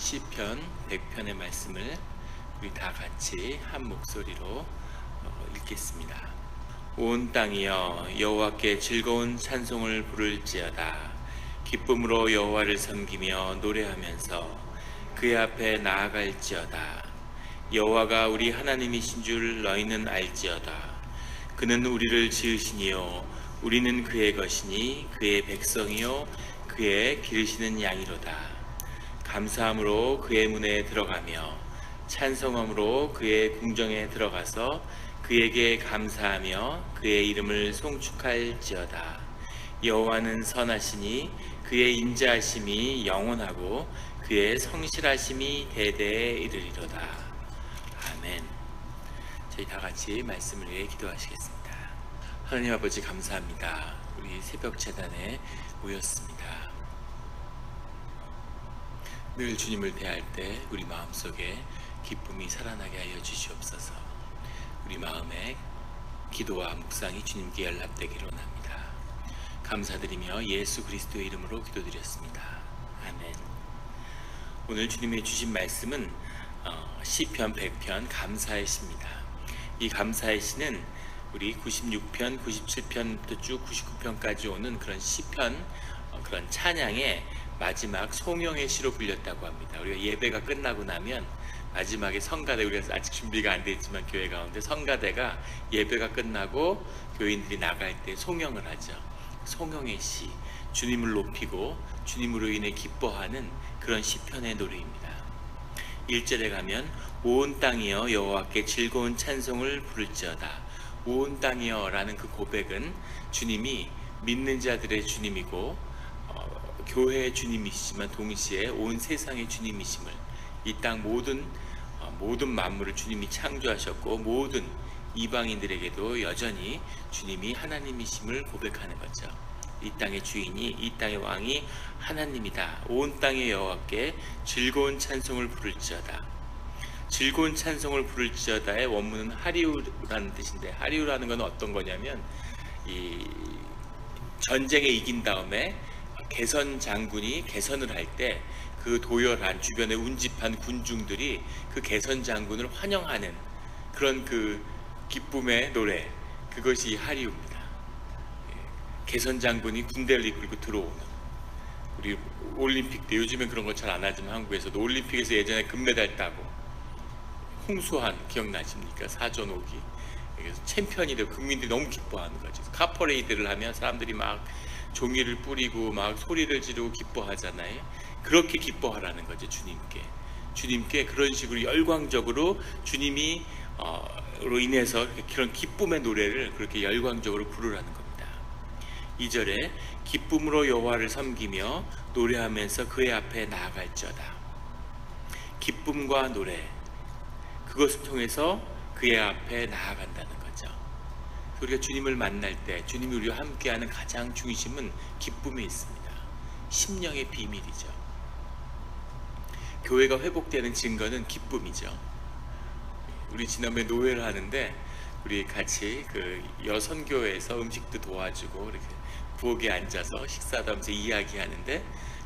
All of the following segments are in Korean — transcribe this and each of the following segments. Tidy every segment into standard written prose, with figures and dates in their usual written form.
시편 100편의 말씀을 우리 다 같이 한 목소리로 읽겠습니다. 온 땅이여 여호와께 즐거운 찬송을 부를지어다. 기쁨으로 여호와를 섬기며 노래하면서 그의 앞에 나아갈지어다. 여호와가 우리 하나님이신 줄 너희는 알지어다. 그는 우리를 지으시니요 우리는 그의 것이니 그의 백성이요 그의 기르시는 양이로다. 감사함으로 그의 문에 들어가며 찬송함으로 그의 궁정에 들어가서 그에게 감사하며 그의 이름을 송축할지어다. 여호와는 선하시니 그의 인자하심이 영원하고 그의 성실하심이 대대에 이르리로다. 아멘. 저희 다 같이 말씀을 위해 기도하시겠습니다. 하나님 아버지 감사합니다. 우리 새벽 제단에 모였습니다. 늘 주님을 대할 때 우리 마음속에 기쁨이 살아나게 하여 주시옵소서. 우리 마음에 기도와 묵상이 주님께 연락되기를 원합니다. 감사드리며 예수 그리스도의 이름으로 기도드렸습니다. 아멘. 오늘 주님의 주신 말씀은 시편 100편 감사의 시입니다. 이 감사의 시는 우리 96편, 97편부터 쭉 99편까지 오는 그런 시편, 그런 찬양의 마지막 송영의 시로 불렸다고 합니다. 우리가 예배가 끝나고 나면 마지막에 성가대, 우리가 아직 준비가 안 되어 있지만 교회 가운데 성가대가 예배가 끝나고 교인들이 나갈 때 송영을 하죠. 송영의 시, 주님을 높이고 주님으로 인해 기뻐하는 그런 시편의 노래입니다. 1절에 가면 온 땅이여 여호와께 즐거운 찬송을 부를지어다. 온 땅이여 라는 그 고백은 주님이 믿는 자들의 주님이고 교회의 주님이시지만 동시에 온 세상의 주님이심을, 이 땅 모든 만물을 주님이 창조하셨고 모든 이방인들에게도 여전히 주님이 하나님이심을 고백하는 거죠. 이 땅의 주인이, 이 땅의 왕이 하나님이다. 온 땅의 여호와께 즐거운 찬송을 부를지어다. 즐거운 찬송을 부를지어다의 원문은 하리우라는 뜻인데, 하리우라는 건 어떤 거냐면 이 전쟁에 이긴 다음에 개선 장군이 개선을 할 때 그 도열한 주변에 운집한 군중들이 그 개선 장군을 환영하는 그런 그 기쁨의 노래, 그것이 하리우입니다. 개선 장군이 군대를 이끌고 들어오는, 우리 올림픽 때, 요즘엔 그런 거 잘 안 하지만 한국에서도 올림픽에서 예전에 금메달 따고 홍수환 기억나십니까? 사전 오기. 그래서 챔피언이 되고 국민들이 너무 기뻐하는 거죠. 카퍼레이드를 하면 사람들이 막 종이를 뿌리고 막 소리를 지르고 기뻐하잖아요. 그렇게 기뻐하라는 거죠. 주님께 그런 식으로 열광적으로 주님이 로 인해서 그런 기쁨의 노래를 그렇게 열광적으로 부르라는 겁니다. 2절에 기쁨으로 여호와를 섬기며 노래하면서 그의 앞에 나아갈지어다. 기쁨과 노래, 그것을 통해서 그의 앞에 나아간다는 거죠. 우리가 주님을 만날 때 주님이 우리와 함께하는 가장 중심은 기쁨에 있습니다. 심령의 비밀이죠. 교회가 회복되는 증거는 기쁨이죠. 우리 지난번에 노회를 하는데 우리 같이 그 여선교회에서 음식도 도와주고 이렇게 부엌에 앉아서 식사도 하면서 이야기하는데,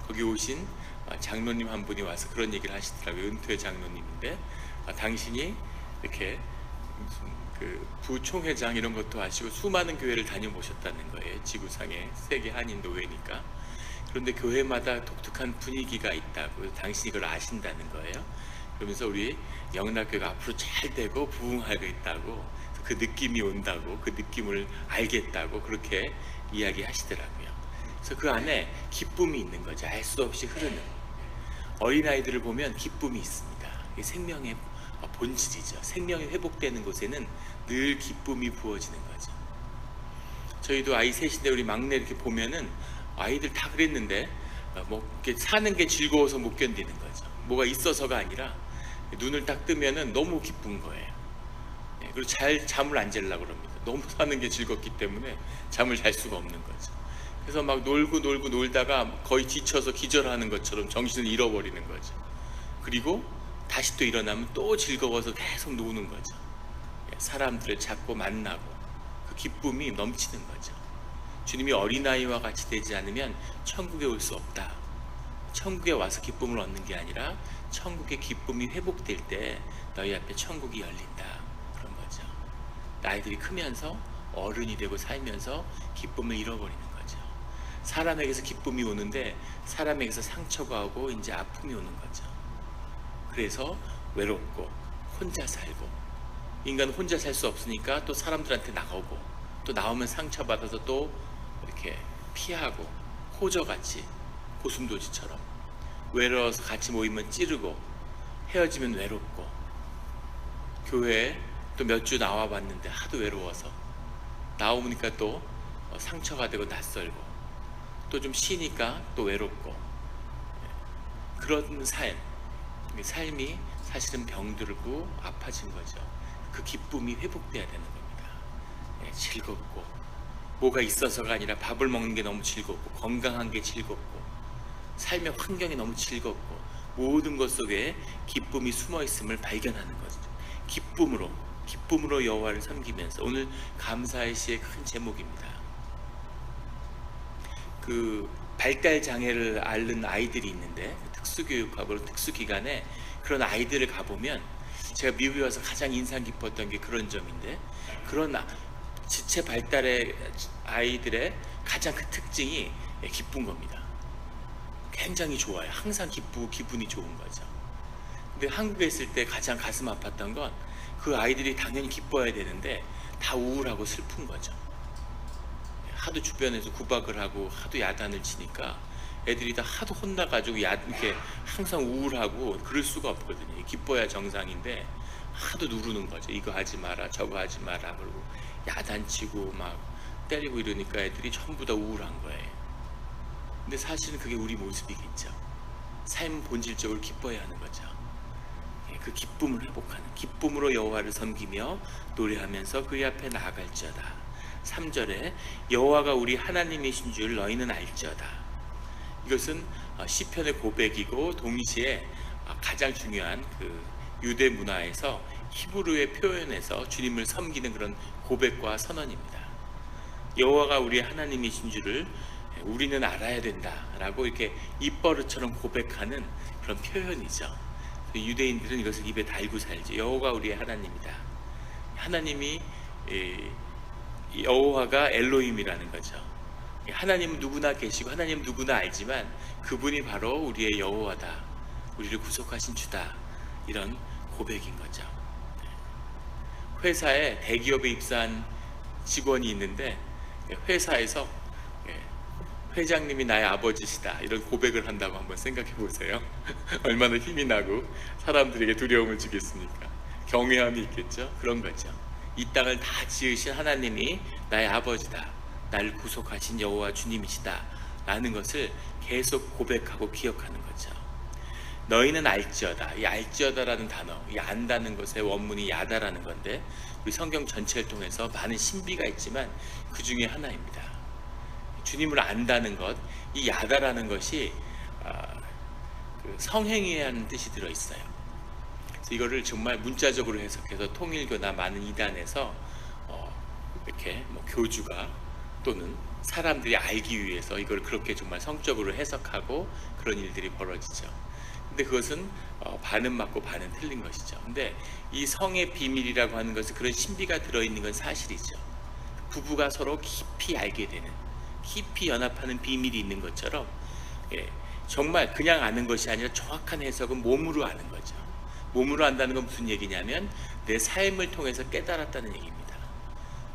거기 오신 장로님 한 분이 와서 그런 얘기를 하시더라고요. 은퇴 장로님인데 당신이 이렇게 무슨 그 부총회장 이런 것도 하시고 수많은 교회를 다녀보셨다는 거예요. 지구상의 세계 한인 노회니까. 그런데 교회마다 독특한 분위기가 있다고, 당신이 그걸 아신다는 거예요. 그러면서 우리 영락교회가 앞으로 잘 되고 부흥하고 있다고, 그 느낌이 온다고, 그 느낌을 알겠다고 그렇게 이야기하시더라고요. 그래서 그 안에 기쁨이 있는 거죠. 알 수 없이 흐르는. 어린아이들을 보면 기쁨이 있습니다. 이게 생명의 본질이죠. 생명이 회복되는 곳에는 늘 기쁨이 부어지는 거죠. 저희도 아이 셋인데 우리 막내 이렇게 보면은 아이들 다 그랬는데 뭐 이렇게 사는 게 즐거워서 못 견디는 거죠. 뭐가 있어서가 아니라 눈을 딱 뜨면은 너무 기쁜 거예요. 그리고 잘 잠을 안 자려고 그럽니다. 너무 사는 게 즐겁기 때문에 잠을 잘 수가 없는 거죠. 그래서 막 놀다가 거의 지쳐서 기절하는 것처럼 정신을 잃어버리는 거죠. 그리고 다시 또 일어나면 또 즐거워서 계속 노는 거죠. 사람들을 찾고 만나고 그 기쁨이 넘치는 거죠. 주님이 어린아이와 같이 되지 않으면 천국에 올 수 없다. 천국에 와서 기쁨을 얻는 게 아니라 천국의 기쁨이 회복될 때 너희 앞에 천국이 열린다, 그런 거죠. 아이들이 크면서 어른이 되고 살면서 기쁨을 잃어버리는 거죠. 사람에게서 기쁨이 오는데 사람에게서 상처가 오고 이제 아픔이 오는 거죠. 그래서 외롭고 혼자 살고, 인간은 혼자 살 수 없으니까 또 사람들한테 나오고, 또 나오면 상처받아서 또 이렇게 피하고, 호저같이 고슴도치처럼 외로워서 같이 모이면 찌르고, 헤어지면 외롭고, 교회에 또 몇 주 나와봤는데 하도 외로워서 나오니까 또 상처가 되고 낯설고, 또 좀 쉬니까 또 외롭고, 그런 삶이 사실은 병들고 아파진 거죠. 그 기쁨이 회복돼야 되는 겁니다. 즐겁고, 뭐가 있어서가 아니라 밥을 먹는 게 너무 즐겁고, 건강한 게 즐겁고, 삶의 환경이 너무 즐겁고, 모든 것 속에 기쁨이 숨어 있음을 발견하는 거죠. 기쁨으로 여호와를 섬기면서, 오늘 감사의 시의 큰 제목입니다. 그 발달 장애를 앓는 아이들이 있는데, 특수교육하고 특수기관에 그런 아이들을 가보면, 제가 미국에 와서 가장 인상 깊었던 게 그런 점인데, 그런 지체 발달의 아이들의 가장 그 특징이 기쁜 겁니다. 굉장히 좋아요. 항상 기분이 좋은 거죠. 근데 한국에 있을 때 가장 가슴 아팠던 건, 그 아이들이 당연히 기뻐야 되는데 다 우울하고 슬픈 거죠. 하도 주변에서 구박을 하고 하도 야단을 치니까 애들이 다 하도 혼나가지고 이렇게 항상 우울하고 그럴 수가 없거든요. 기뻐야 정상인데 하도 누르는 거죠. 이거 하지 마라, 저거 하지 마라, 그러고 야단치고 막 때리고 이러니까 애들이 전부 다 우울한 거예요. 근데 사실은 그게 우리 모습이겠죠. 삶은 본질적으로 기뻐야 하는 거죠. 그 기쁨을 회복하는, 기쁨으로 여호와를 섬기며 노래하면서 그의 앞에 나아갈지어다. 3절에 여호와가 우리 하나님이신 줄 너희는 알지어다. 이것은 시편의 고백이고, 동시에 가장 중요한 그 유대 문화에서 히브리어의 표현에서 주님을 섬기는 그런 고백과 선언입니다. 여호와가 우리 하나님이신 줄을 우리는 알아야 된다라고 이렇게 입버릇처럼 고백하는 그런 표현이죠. 유대인들은 이것을 입에 달고 살죠. 여호와가 우리의 하나님이다. 하나님이, 여호와가 엘로힘이라는 거죠. 하나님은 누구나 계시고 하나님은 누구나 알지만 그분이 바로 우리의 여호와다, 우리를 구속하신 주다, 이런 고백인 거죠. 회사에 대기업에 입사한 직원이 있는데, 회사에서 회장님이 나의 아버지시다, 이런 고백을 한다고 한번 생각해 보세요. 얼마나 힘이 나고 사람들에게 두려움을 주겠습니까? 경외함이 있겠죠. 그런 거죠. 이 땅을 다 지으신 하나님이 나의 아버지다, 나를 구속하신 여호와 주님이시다 라는 것을 계속 고백하고 기억하는 거죠. 너희는 알지어다. 이 알지어다라는 단어, 이 안다는 것의 원문이 야다라는 건데, 우리 성경 전체를 통해서 많은 신비가 있지만 그 중에 하나입니다. 주님을 안다는 것, 이 야다라는 것이 그 성행위라는 뜻이 들어있어요. 그래서 이거를 정말 문자적으로 해석해서 통일교나 많은 이단에서 이렇게 교주가 또는 사람들이 알기 위해서 이걸 그렇게 정말 성적으로 해석하고 그런 일들이 벌어지죠. 근데 그것은 반은 맞고 반은 틀린 것이죠. 근데 이 성의 비밀이라고 하는 것은 그런 신비가 들어있는 건 사실이죠. 부부가 서로 깊이 알게 되는, 깊이 연합하는 비밀이 있는 것처럼, 정말 그냥 아는 것이 아니라 정확한 해석은 몸으로 아는 거죠. 몸으로 안다는 건 무슨 얘기냐면 내 삶을 통해서 깨달았다는 얘기입니다.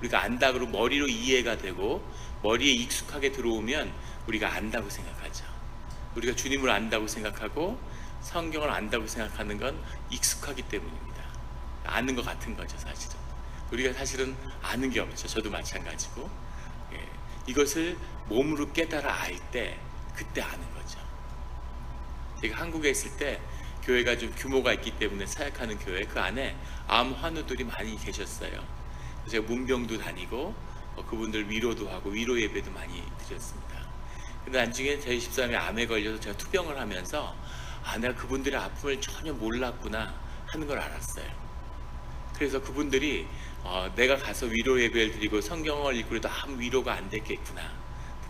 우리가 안다 그러고 머리로 이해가 되고 머리에 익숙하게 들어오면 우리가 안다고 생각하죠. 우리가 주님을 안다고 생각하고 성경을 안다고 생각하는 건 익숙하기 때문입니다. 아는 것 같은 거죠. 사실은 우리가 사실은 아는 게 없죠. 저도 마찬가지고, 이것을 몸으로 깨달아 알 때 그때 아는 거죠. 제가 한국에 있을 때 교회가 좀 규모가 있기 때문에 사역하는 교회, 그 안에 암 환우들이 많이 계셨어요. 제가 문병도 다니고 그분들 위로도 하고 위로 예배도 많이 드렸습니다. 근데 나중에 저희 집사람이 암에 걸려서 제가 투병을 하면서 내가 그분들의 아픔을 전혀 몰랐구나 하는 걸 알았어요. 그래서 그분들이 내가 가서 위로 예배를 드리고 성경을 읽고 그래도 아무 위로가 안 됐겠구나,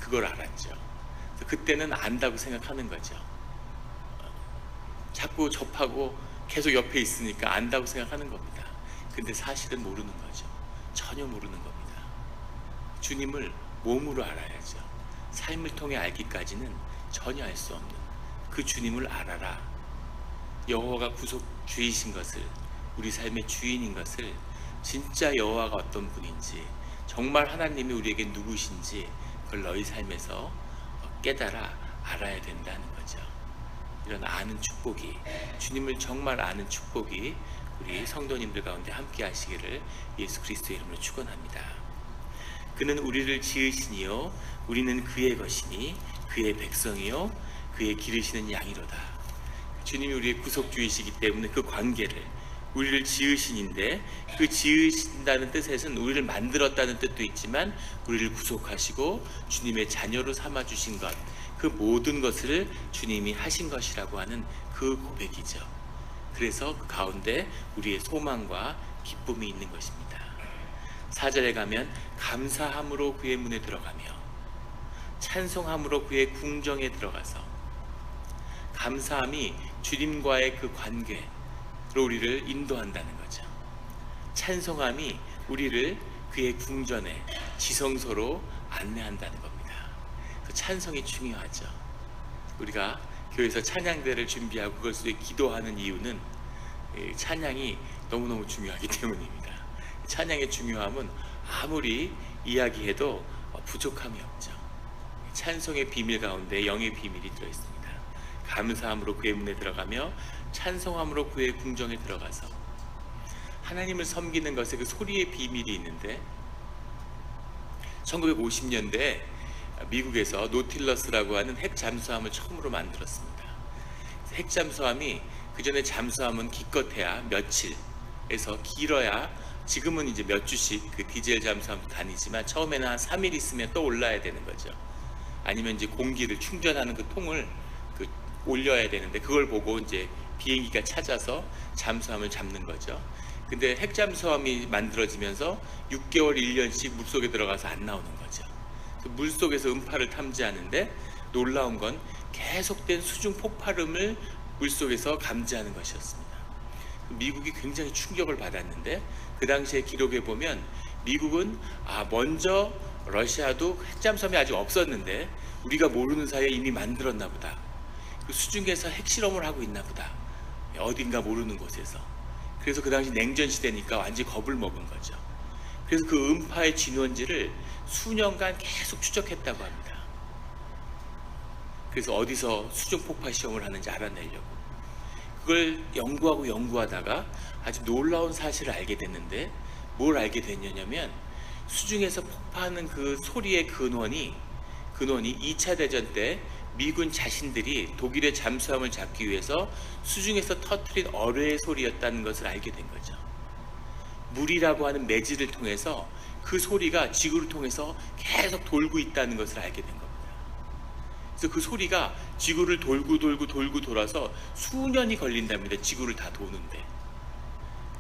그걸 알았죠. 그래서 그때는 안다고 생각하는 거죠. 자꾸 접하고 계속 옆에 있으니까 안다고 생각하는 겁니다. 근데 사실은 모르는 거죠. 전혀 모르는 겁니다. 주님을 몸으로 알아야죠. 삶을 통해 알기까지는 전혀 알 수 없는 그 주님을 알아라. 여호와가 구속주이신 것을, 우리 삶의 주인인 것을, 진짜 여호와가 어떤 분인지, 정말 하나님이 우리에게 누구신지 그걸 너희 삶에서 깨달아 알아야 된다는 거죠. 이런 아는 축복이, 주님을 정말 아는 축복이 우리 성도님들 가운데 함께 하시기를 예수 그리스도의 이름으로 축원합니다. 그는 우리를 지으시니요 우리는 그의 것이니 그의 백성이요 그의 기르시는 양이로다. 주님이 우리의 구속주이시기 때문에 그 관계를, 우리를 지으신인데 그 지으신다는 뜻에서는 우리를 만들었다는 뜻도 있지만 우리를 구속하시고 주님의 자녀로 삼아주신 것, 그 모든 것을 주님이 하신 것이라고 하는 그 고백이죠. 그래서 그 가운데 우리의 소망과 기쁨이 있는 것입니다. 4절에 가면 감사함으로 그의 문에 들어가며 찬송함으로 그의 궁정에 들어가서, 감사함이 주님과의 그 관계로 우리를 인도한다는 거죠. 찬송함이 우리를 그의 궁전에, 지성소로 안내한다는 겁니다. 그 찬송이 중요하죠. 우리가 교회에서 찬양대를 준비하고 그것을 위해 기도하는 이유는 찬양이 너무너무 중요하기 때문입니다. 찬양의 중요함은 아무리 이야기해도 부족함이 없죠. 찬송의 비밀 가운데 영의 비밀이 들어있습니다. 감사함으로 그의 문에 들어가며 찬송함으로 그의 궁정에 들어가서, 하나님을 섬기는 것에 그 소리의 비밀이 있는데 1950년대에 미국에서 노틸러스라고 하는 핵 잠수함을 처음으로 만들었습니다. 핵 잠수함이 그 전에 잠수함은 기껏해야 며칠에서 길어야, 지금은 이제 몇 주씩 그 디젤 잠수함도 다니지만 처음에는 한 3일 있으면 또 올라야 되는 거죠. 아니면 이제 공기를 충전하는 그 통을 올려야 되는데 그걸 보고 이제 비행기가 찾아서 잠수함을 잡는 거죠. 근데 핵 잠수함이 만들어지면서 6개월, 1년씩 물속에 들어가서 안 나오는 거죠. 물속에서 음파를 탐지하는데 놀라운 건 계속된 수중 폭발음을 물속에서 감지하는 것이었습니다. 미국이 굉장히 충격을 받았는데 그 당시에 기록에 보면 미국은 먼저 러시아도 핵잠수함이 아직 없었는데 우리가 모르는 사이에 이미 만들었나 보다. 그 수중에서 핵실험을 하고 있나 보다. 어딘가 모르는 곳에서. 그래서 그 당시 냉전 시대니까 완전히 겁을 먹은 거죠. 그래서 그 음파의 진원지를 수년간 계속 추적했다고 합니다. 그래서 어디서 수중 폭발 시험을 하는지 알아내려고. 그걸 연구하다가 아주 놀라운 사실을 알게 됐는데, 뭘 알게 됐냐면 수중에서 폭파하는 그 소리의 근원이 2차 대전 때 미군 자신들이 독일의 잠수함을 잡기 위해서 수중에서 터뜨린 어뢰의 소리였다는 것을 알게 된 거죠. 물이라고 하는 매질을 통해서 그 소리가 지구를 통해서 계속 돌고 있다는 것을 알게 된 겁니다. 그래서 그 소리가 지구를 돌고 돌아서 수년이 걸린답니다. 지구를 다 도는데.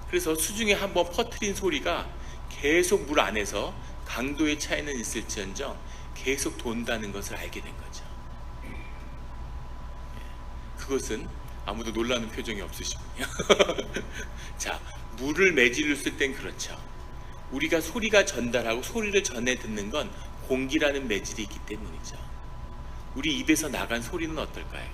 그래서 수중에 한번 퍼뜨린 소리가 계속 물 안에서 강도의 차이는 있을지언정 계속 돈다는 것을 알게 된 거죠. 그것은 아무도 놀라는 표정이 없으시군요. 자, 물을 매질로 쓸 땐 그렇죠. 우리가 소리가 전달하고 소리를 전해 듣는 건 공기라는 매질이 있기 때문이죠. 우리 입에서 나간 소리는 어떨까요?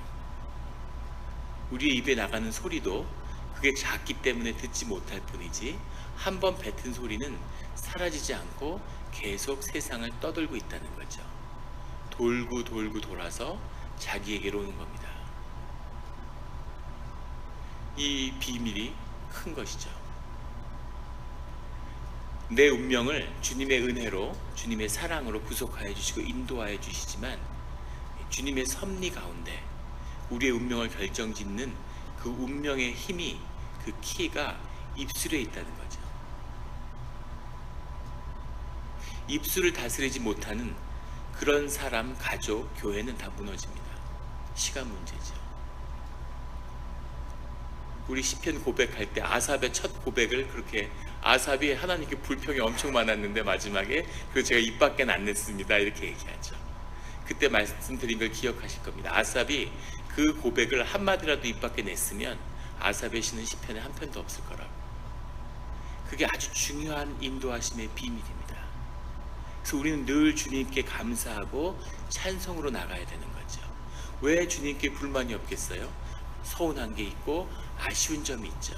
우리의 입에 나가는 소리도 그게 작기 때문에 듣지 못할 뿐이지, 한번 뱉은 소리는 사라지지 않고 계속 세상을 떠돌고 있다는 거죠. 돌고 돌아서 자기에게로 오는 겁니다. 이 비밀이 큰 것이죠. 내 운명을 주님의 은혜로, 주님의 사랑으로 구속하여 주시고 인도하여 주시지만, 주님의 섭리 가운데 우리의 운명을 결정짓는 그 운명의 힘이, 그 키가 입술에 있다는 거죠. 입술을 다스리지 못하는 그런 사람, 가족, 교회는 다 무너집니다. 시간 문제죠. 우리 시편 고백할 때 아삽의 첫 고백을 그렇게, 아삽이 하나님께 불평이 엄청 많았는데 마지막에 그 제가 입 밖엔 안 냈습니다 이렇게 얘기하죠. 그때 말씀드린 걸 기억하실 겁니다. 아삽이 그 고백을 한마디라도 입 밖에 냈으면 아삽의 시는 시편에 한 편도 없을 거라고. 그게 아주 중요한 인도하심의 비밀입니다. 그래서 우리는 늘 주님께 감사하고 찬송으로 나가야 되는 거죠. 왜 주님께 불만이 없겠어요? 서운한 게 있고 아쉬운 점이 있죠.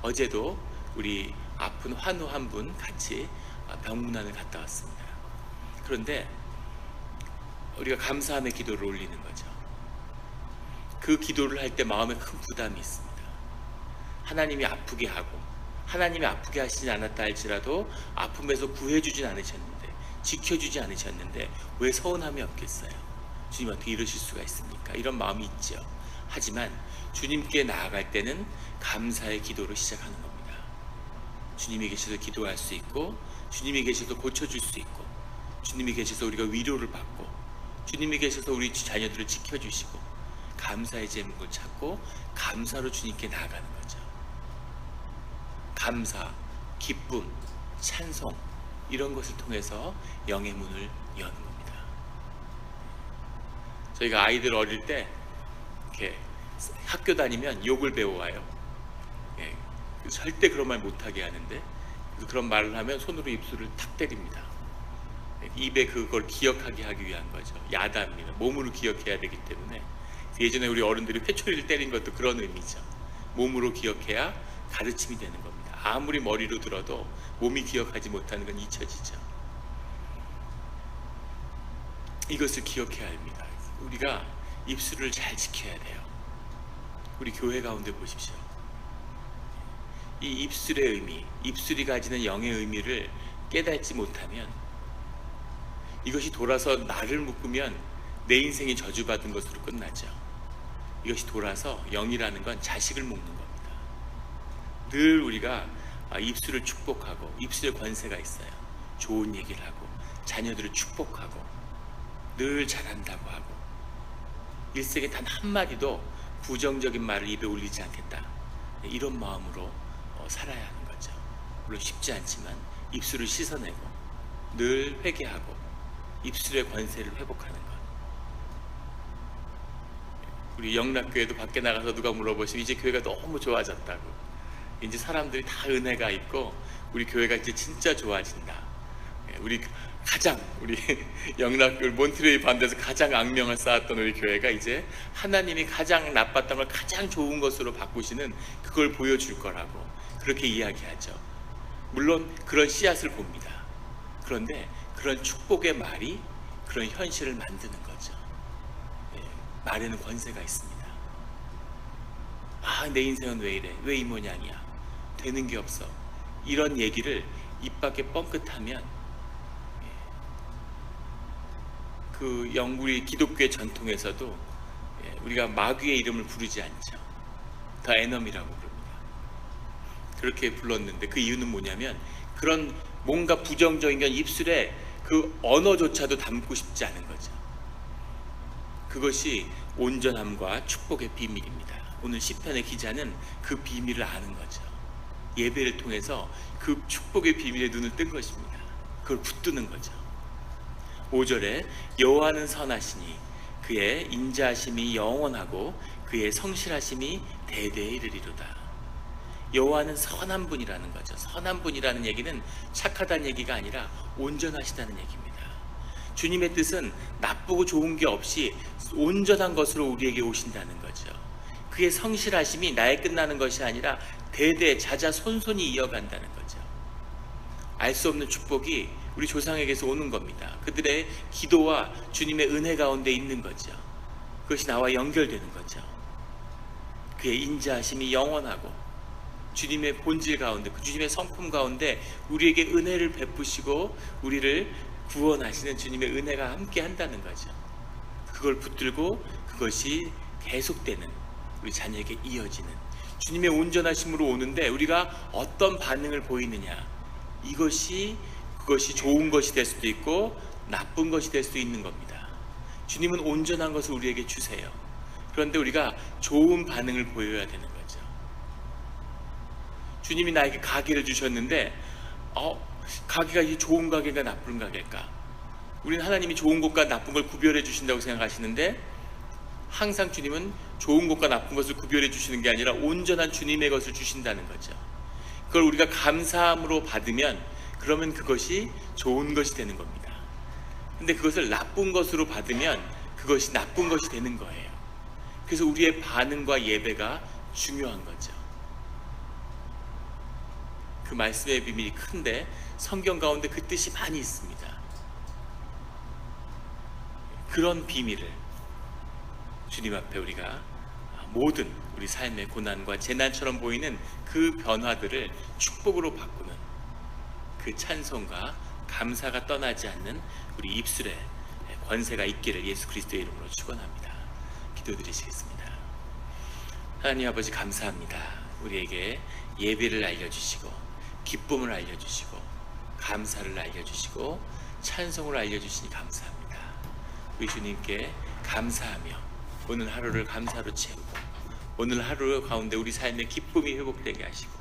어제도 우리 아픈 환우 한 분 같이 병문안을 갔다 왔습니다. 그런데 우리가 감사함의 기도를 올리는 거죠. 그 기도를 할 때 마음에 큰 부담이 있습니다. 하나님이 아프게 하고 하나님이 아프게 하시지 않았다 할지라도 아픔에서 구해주진 않으셨는데, 지켜주지 않으셨는데 왜 서운함이 없겠어요? 주님 어떻게 이러실 수가 있습니까? 이런 마음이 있죠. 하지만 주님께 나아갈 때는 감사의 기도로 시작하는 겁니다. 주님이 계셔서 기도할 수 있고, 주님이 계셔서 고쳐줄 수 있고, 주님이 계셔서 우리가 위로를 받고, 주님이 계셔서 우리 자녀들을 지켜주시고, 감사의 제목을 찾고 감사로 주님께 나아가는 거죠. 감사, 기쁨, 찬송, 이런 것을 통해서 영의 문을 여는 겁니다. 저희가 아이들 어릴 때 이렇게 학교 다니면 욕을 배워와요. 절대 그런 말 못하게 하는데, 그런 말을 하면 손으로 입술을 탁 때립니다. 입에 그걸 기억하게 하기 위한 거죠. 야단입니다. 몸으로 기억해야 되기 때문에. 예전에 우리 어른들이 회초리를 때린 것도 그런 의미죠. 몸으로 기억해야 가르침이 되는 겁니다. 아무리 머리로 들어도 몸이 기억하지 못하는 건 잊혀지죠. 이것을 기억해야 합니다. 우리가 입술을 잘 지켜야 돼요. 우리 교회 가운데 보십시오. 이 입술의 의미, 입술이 가지는 영의 의미를 깨닫지 못하면, 이것이 돌아서 나를 묶으면 내 인생이 저주받은 것으로 끝나죠. 이것이 돌아서 영이라는 건 자식을 묶는 겁니다. 늘 우리가 입술을 축복하고, 입술에 권세가 있어요. 좋은 얘기를 하고, 자녀들을 축복하고, 늘 잘한다고 하고, 일생에 단 한마디도 부정적인 말을 입에 올리지 않겠다, 이런 마음으로 살아야 하는 거죠. 물론 쉽지 않지만 입술을 씻어내고 늘 회개하고 입술의 권세를 회복하는 것. 우리 영락교회도 밖에 나가서 누가 물어보시면 이제 교회가 너무 좋아졌다고, 이제 사람들이 다 은혜가 있고 우리 교회가 이제 진짜 좋아진다. 우리 영락교회 몬트레이 반대에서 가장 악명을 쌓았던 우리 교회가 이제 하나님이 가장 나빴던 걸 가장 좋은 것으로 바꾸시는 그걸 보여줄 거라고 그렇게 이야기하죠. 물론 그런 씨앗을 봅니다. 그런데 그런 축복의 말이 그런 현실을 만드는 거죠. 말에는 권세가 있습니다. 내 인생은 왜 이래? 왜 이 모양이야? 되는 게 없어. 이런 얘기를 입 밖에 뻥끗하면 우리 기독교의 전통에서도 우리가 마귀의 이름을 부르지 않죠. 더 에너미라고 부릅니다. 그렇게 불렀는데 그 이유는 뭐냐면, 그런 뭔가 부정적인 건 입술에 그 언어조차도 담고 싶지 않은 거죠. 그것이 온전함과 축복의 비밀입니다. 오늘 시편의 기자는 그 비밀을 아는 거죠. 예배를 통해서 그 축복의 비밀에 눈을 뜬 것입니다. 그걸 붙드는 거죠. 5절에 여호와는 선하시니 그의 인자하심이 영원하고 그의 성실하심이 대대에 이르리로다. 여호와는 선한 분이라는 거죠. 선한 분이라는 얘기는 착하다는 얘기가 아니라 온전하시다는 얘기입니다. 주님의 뜻은 나쁘고 좋은 게 없이 온전한 것으로 우리에게 오신다는 거죠. 그의 성실하심이 나에 끝나는 것이 아니라 대대 자자손손이 이어간다는 거죠. 알 수 없는 축복이 우리 조상에게서 오는 겁니다. 그들의 기도와 주님의 은혜 가운데 있는 거죠. 그것이 나와 연결되는 거죠. 그의 인자하심이 영원하고 주님의 본질 가운데, 주님의 성품 가운데 우리에게 은혜를 베푸시고 우리를 구원하시는 주님의 은혜가 함께 한다는 거죠. 그걸 붙들고 그것이 계속되는, 우리 자녀에게 이어지는 주님의 온전하심으로 오는데 우리가 어떤 반응을 보이느냐, 그것이 좋은 것이 될 수도 있고 나쁜 것이 될 수도 있는 겁니다. 주님은 온전한 것을 우리에게 주세요. 그런데 우리가 좋은 반응을 보여야 되는 거죠. 주님이 나에게 가게를 주셨는데 가게가 이게 좋은 가게가 나쁜 가게일까? 우리는 하나님이 좋은 것과 나쁜 걸 구별해 주신다고 생각하시는데, 항상 주님은 좋은 것과 나쁜 것을 구별해 주시는 게 아니라 온전한 주님의 것을 주신다는 거죠. 그걸 우리가 감사함으로 받으면 그러면 그것이 좋은 것이 되는 겁니다. 근데 그것을 나쁜 것으로 받으면 그것이 나쁜 것이 되는 거예요. 그래서 우리의 반응과 예배가 중요한 거죠. 그 말씀의 비밀이 큰데 성경 가운데 그 뜻이 많이 있습니다. 그런 비밀을 주님 앞에 우리가 모든 우리 삶의 고난과 재난처럼 보이는 그 변화들을 축복으로 바꾸는 그 찬송과 감사가 떠나지 않는 우리 입술에 권세가 있기를 예수 그리스도의 이름으로 축원합니다. 기도드리시겠습니다. 하나님 아버지, 감사합니다. 우리에게 예배를 알려주시고 기쁨을 알려주시고 감사를 알려주시고 찬송을 알려주시니 감사합니다. 우리 주님께 감사하며 오늘 하루를 감사로 채우고 오늘 하루 가운데 우리 삶의 기쁨이 회복되게 하시고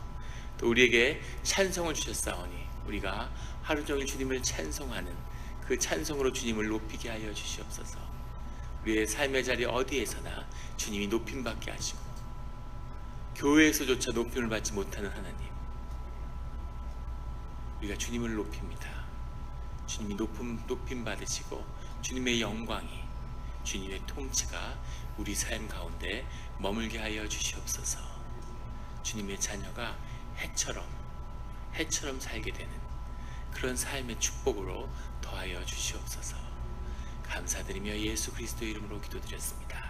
또 우리에게 찬송을 주셨사오니 우리가 하루 종일 주님을 찬송하는 그 찬송으로 주님을 높이게 하여 주시옵소서. 우리의 삶의 자리 어디에서나 주님이 높임받게 하시고 교회에서조차 높임을 받지 못하는 하나님, 우리가 주님을 높입니다. 주님이 높임 받으시고 주님의 영광이, 주님의 통치가 우리 삶 가운데 머물게 하여 주시옵소서. 주님의 자녀가 해처럼 살게 되는 그런 삶의 축복으로 더하여 주시옵소서. 감사드리며 예수 그리스도의 이름으로 기도드렸습니다.